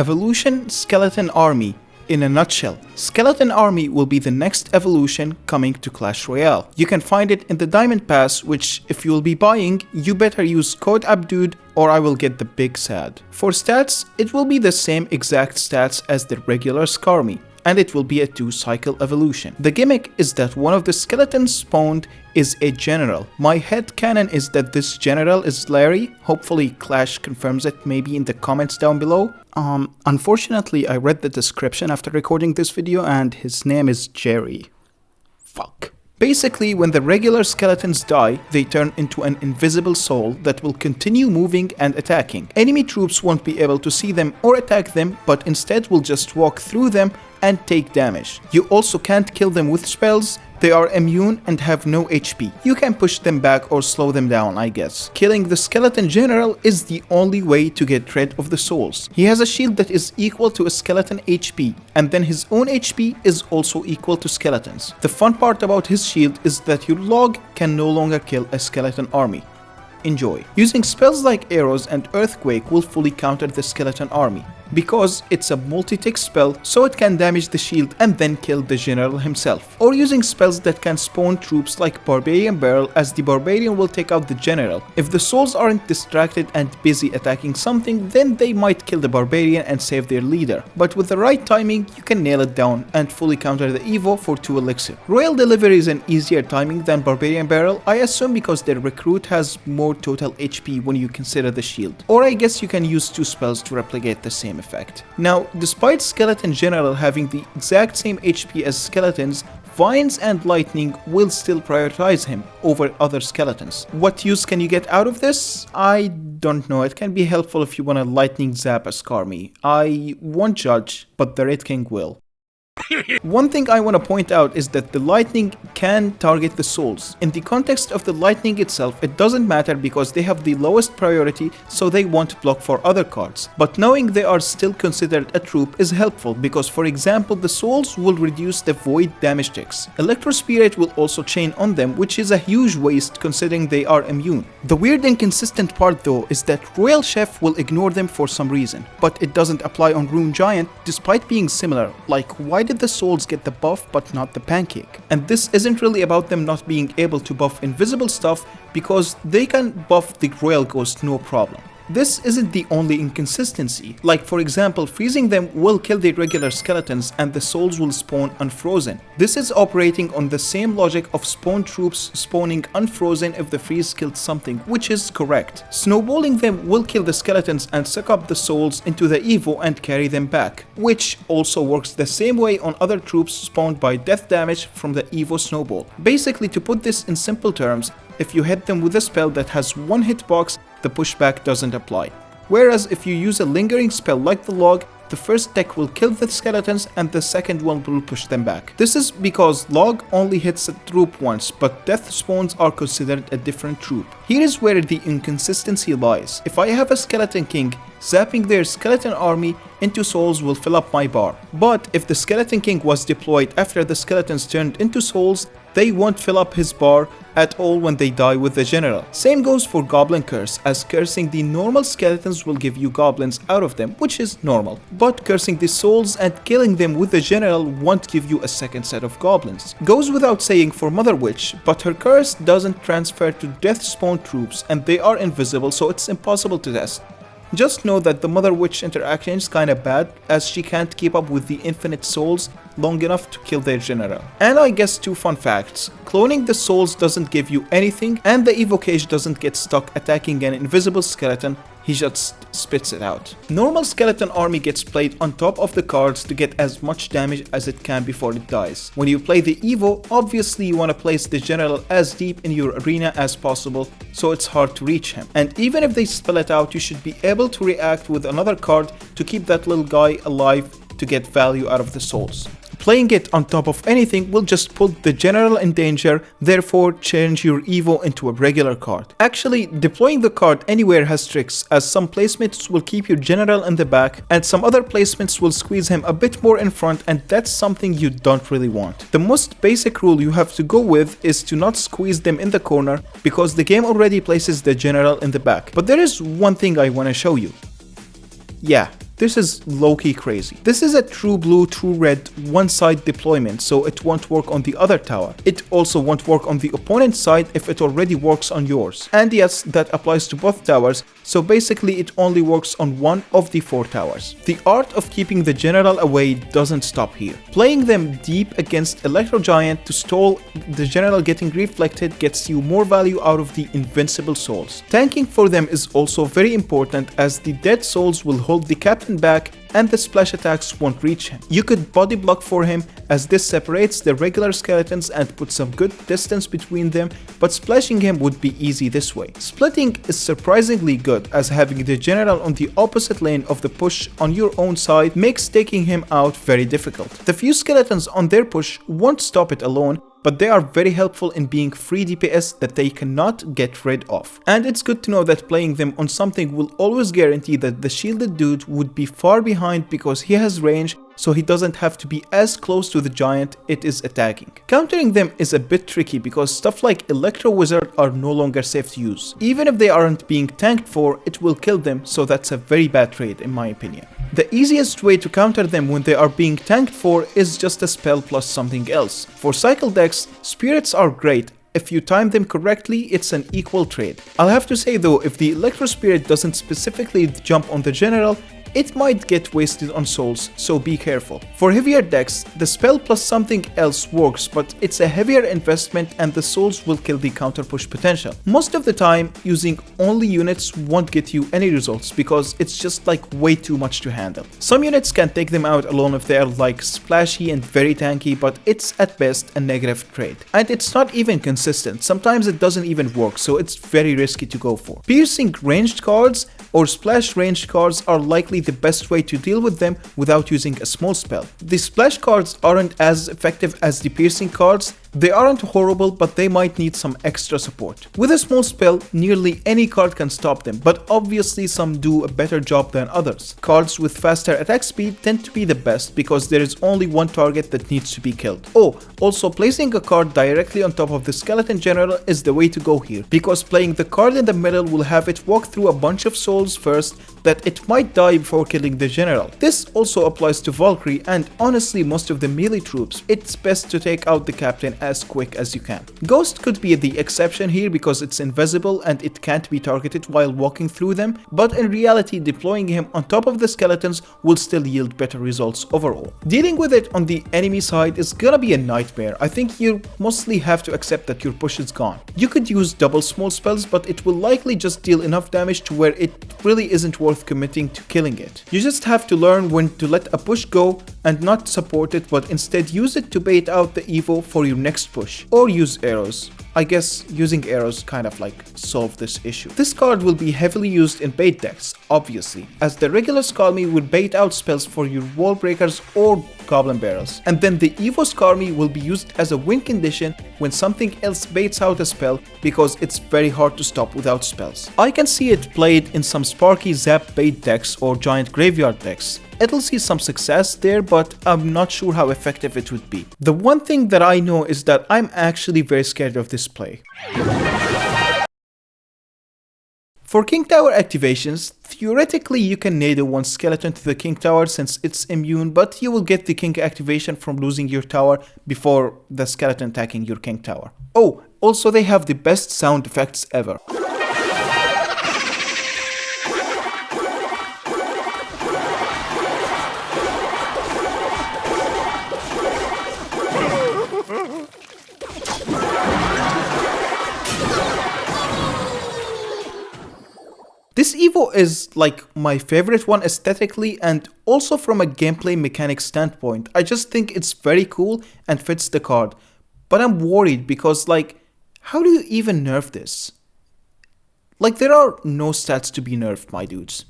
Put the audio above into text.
Evolution Skeleton Army. In a nutshell, Skeleton Army will be the next evolution coming to Clash Royale. You can find it in the Diamond Pass, which if you will be buying, you better use code Abdod or I will get the big sad. For stats, it will be the same exact stats as the regular Skarmy, and it will be a 2-cycle evolution. The gimmick is that one of the skeletons spawned is a general. My headcanon is that this general is Larry. Hopefully Clash confirms it maybe in the comments down below. Unfortunately I read the description after recording this video and his name is Jerry. Fuck. Basically, when the regular skeletons die, they turn into an invisible soul that will continue moving and attacking. Enemy troops won't be able to see them or attack them, but instead will just walk through them and take damage. You also can't kill them with spells. They are immune and have no HP. You can push them back or slow them down, I guess. Killing the skeleton general is the only way to get rid of the souls. He has a shield that is equal to a skeleton HP, and then his own HP is also equal to skeletons. The fun part about his shield is that your log can no longer kill a skeleton army. Enjoy. Using spells like arrows and earthquake will fully counter the skeleton army, because it's a multi-tick spell, so it can damage the shield and then kill the general himself. Or using spells that can spawn troops like Barbarian Barrel, as the Barbarian will take out the general. If the souls aren't distracted and busy attacking something, then they might kill the Barbarian and save their leader. But with the right timing, you can nail it down and fully counter the Evo for 2 elixir. Royal Delivery is an easier timing than Barbarian Barrel, I assume because their recruit has more total HP when you consider the shield. Or I guess you can use 2 spells to replicate the same effect. Now, despite Skeleton General having the exact same HP as skeletons, Vines and Lightning will still prioritize him over other skeletons. What use can you get out of this? I don't know. It can be helpful if you want to Lightning Zap a Skarmy. I won't judge, but the Red King will. One thing I want to point out is that the lightning can target the souls. In the context of the lightning itself, it doesn't matter because they have the lowest priority, so they won't block for other cards. But knowing they are still considered a troop is helpful because, for example, the souls will reduce the void damage ticks. Electro Spirit will also chain on them, which is a huge waste considering they are immune. The weird inconsistent part though is that Royal Chef will ignore them for some reason, but it doesn't apply on Rune Giant despite being similar. Like, why did the souls get the buff but not the pancake? And this isn't really about them not being able to buff invisible stuff because they can buff the Royal Ghost no problem. This isn't the only inconsistency. Like, for example, freezing them will kill the regular skeletons and the souls will spawn unfrozen. This is operating on the same logic of spawn troops spawning unfrozen if the freeze killed something, which is correct. Snowballing them will kill the skeletons and suck up the souls into the Evo and carry them back, which also works the same way on other troops spawned by death damage from the Evo snowball. Basically, to put this in simple terms, if you hit them with a spell that has 1 hitbox, the pushback doesn't apply. Whereas if you use a lingering spell like the log, the first deck will kill the skeletons and the second one will push them back. This is because log only hits a troop once, but death spawns are considered a different troop. Here is where the inconsistency lies. If I have a skeleton king, zapping their skeleton army into souls will fill up my bar. But if the skeleton king was deployed after the skeletons turned into souls, they won't fill up his bar at all when they die with the general. Same goes for Goblin Curse, as cursing the normal skeletons will give you goblins out of them, which is normal. But cursing the souls and killing them with the general won't give you a second set of goblins. Goes without saying for Mother Witch, but her curse doesn't transfer to death spawn troops and they are invisible, so it's impossible to test. Just know that the Mother Witch interaction is kinda bad, as she can't keep up with the infinite souls long enough to kill their general. And I guess 2 fun facts. Cloning the souls doesn't give you anything, and the Evo Cage doesn't get stuck attacking an invisible skeleton, he just spits it out. Normal skeleton army gets played on top of the cards to get as much damage as it can before it dies. When you play the Evo, obviously you want to place the general as deep in your arena as possible, so it's hard to reach him. And even if they spell it out, you should be able to react with another card to keep that little guy alive to get value out of the souls. Playing it on top of anything will just put the general in danger, therefore change your Evo into a regular card. Actually, deploying the card anywhere has tricks, as some placements will keep your general in the back and some other placements will squeeze him a bit more in front, and that's something you don't really want. The most basic rule you have to go with is to not squeeze them in the corner, because the game already places the general in the back. But there is one thing I want to show you. Yeah, This is low-key crazy. This is a true blue, true red, one-side deployment, so it won't work on the other tower. It also won't work on the opponent's side if it already works on yours. And yes, that applies to both towers, so basically it only works on one of the 4 towers. The art of keeping the general away doesn't stop here. Playing them deep against Electro Giant to stall the general getting reflected gets you more value out of the invincible souls. Tanking for them is also very important, as the dead souls will hold the captain back and the splash attacks won't reach him. You could body block for him, as this separates the regular skeletons and puts some good distance between them, but splashing him would be easy this way. Splitting is surprisingly good, as having the general on the opposite lane of the push on your own side makes taking him out very difficult. The few skeletons on their push won't stop it alone, but they are very helpful in being free DPS that they cannot get rid of. And it's good to know that playing them on something will always guarantee that the shielded dude would be far behind because he has range, so he doesn't have to be as close to the giant it is attacking. Countering them is a bit tricky because stuff like Electro Wizard are no longer safe to use. Even if they aren't being tanked for, it will kill them, so that's a very bad trade in my opinion. The easiest way to counter them when they are being tanked for is just a spell plus something else. For cycle decks, spirits are great. If you time them correctly, it's an equal trade. I'll have to say though, if the Electro Spirit doesn't specifically jump on the general, it might get wasted on souls, so be careful. For heavier decks, the spell plus something else works, but it's a heavier investment and the souls will kill the counter push potential. Most of the time, using only units won't get you any results because it's just like way too much to handle. Some units can take them out alone if they are like splashy and very tanky, but it's at best a negative trade. And it's not even consistent, sometimes it doesn't even work, so it's very risky to go for. Piercing ranged cards or splash ranged cards are likely the best way to deal with them without using a small spell. The splash cards aren't as effective as the piercing cards. They aren't horrible, but they might need some extra support. With a small spell, nearly any card can stop them, but obviously some do a better job than others. Cards with faster attack speed tend to be the best because there is only one target that needs to be killed. Oh, also placing a card directly on top of the skeleton general is the way to go here, because playing the card in the middle will have it walk through a bunch of souls first that it might die before killing the general. This also applies to Valkyrie and honestly most of the melee troops. It's best to take out the captain as quick as you can. Ghost could be the exception here because it's invisible and it can't be targeted while walking through them, but in reality deploying him on top of the skeletons will still yield better results overall. Dealing with it on the enemy side is gonna be a nightmare. I think you mostly have to accept that your push is gone. You could use double small spells, but it will likely just deal enough damage to where it really isn't worth committing to killing it. You just have to learn when to let a push go and not support it, but instead use it to bait out the Evo for your next push, or use arrows. I guess using arrows kind of like solve this issue. This card will be heavily used in bait decks, obviously, as the regular Skarmy will bait out spells for your wall breakers or goblin barrels. And then the Evo Skarmy will be used as a win condition when something else baits out a spell because it's very hard to stop without spells. I can see it played in some Sparky Zap bait decks or giant graveyard decks. It'll see some success there, but I'm not sure how effective it would be. The one thing that I know is that I'm actually very scared of this play. For King Tower activations, theoretically you can nado one skeleton to the King Tower since it's immune, but you will get the King activation from losing your tower before the skeleton attacking your King Tower. Oh, also they have the best sound effects ever. This Evo is like my favorite one aesthetically and also from a gameplay mechanic standpoint. I just think it's very cool and fits the card. But I'm worried because like, how do you even nerf this? Like there are no stats to be nerfed, my dudes.